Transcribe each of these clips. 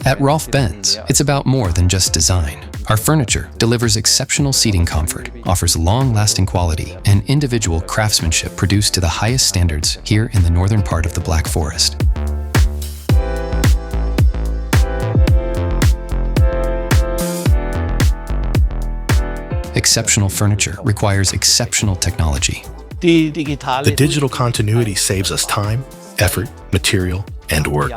At Rolf Benz, it's about more than just design. Our furniture delivers exceptional seating comfort, offers long-lasting quality, and individual craftsmanship produced to the highest standards here in the northern part of the Black Forest. Exceptional furniture requires exceptional technology. The digital continuity saves us time, effort, material, and work.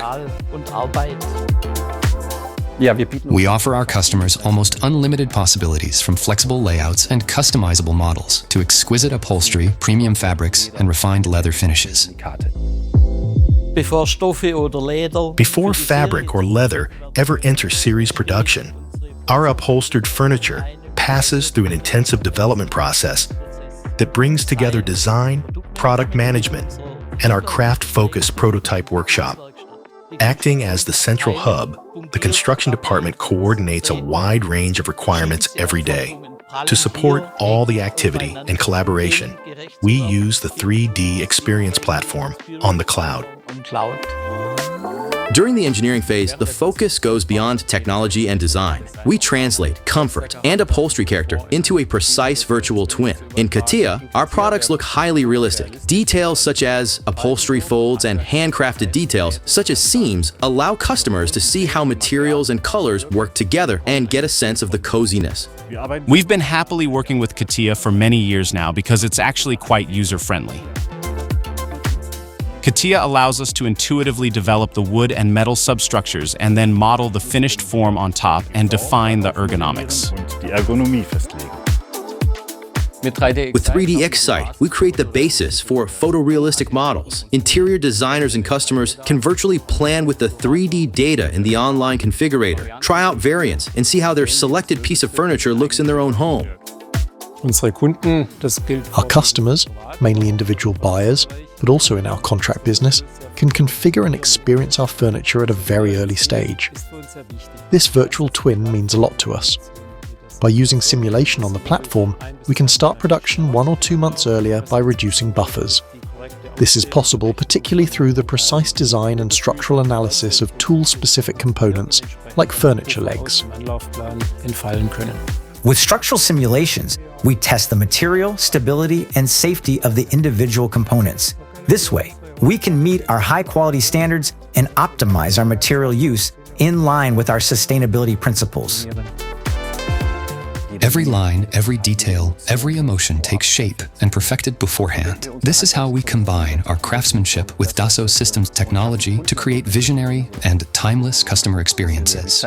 We offer our customers almost unlimited possibilities, from flexible layouts and customizable models to exquisite upholstery, premium fabrics, and refined leather finishes. Before fabric or leather ever enter series production, our upholstered furniture passes through an intensive development process that brings together design, product management, and our craft-focused prototype workshop. Acting as the central hub, the construction department coordinates a wide range of requirements every day. To support all the activity and collaboration, we use the 3D experience platform on the cloud. During the engineering phase, the focus goes beyond technology and design. We translate comfort and upholstery character into a precise virtual twin. In CATIA, our products look highly realistic. Details such as upholstery folds and handcrafted details, such as seams, allow customers to see how materials and colors work together and get a sense of the coziness. We've been happily working with CATIA for many years now because it's actually quite user-friendly. CATIA allows us to intuitively develop the wood and metal substructures and then model the finished form on top and define the ergonomics. With 3D exquisite, we create the basis for photorealistic models. Interior designers and customers can virtually plan with the 3D data in the online configurator, try out variants, and see how their selected piece of furniture looks in their own home. Our customers, mainly individual buyers, but also in our contract business, can configure and experience our furniture at a very early stage. This virtual twin means a lot to us. By using simulation on the platform, we can start production 1 or 2 months earlier by reducing buffers. This is possible particularly through the precise design and structural analysis of tool-specific components like furniture legs. With structural simulations, we test the material, stability, and safety of the individual components. This way, we can meet our high-quality standards and optimize our material use in line with our sustainability principles. Every line, every detail, every emotion takes shape and perfected beforehand. This is how we combine our craftsmanship with Dassault Systèmes technology to create visionary and timeless customer experiences.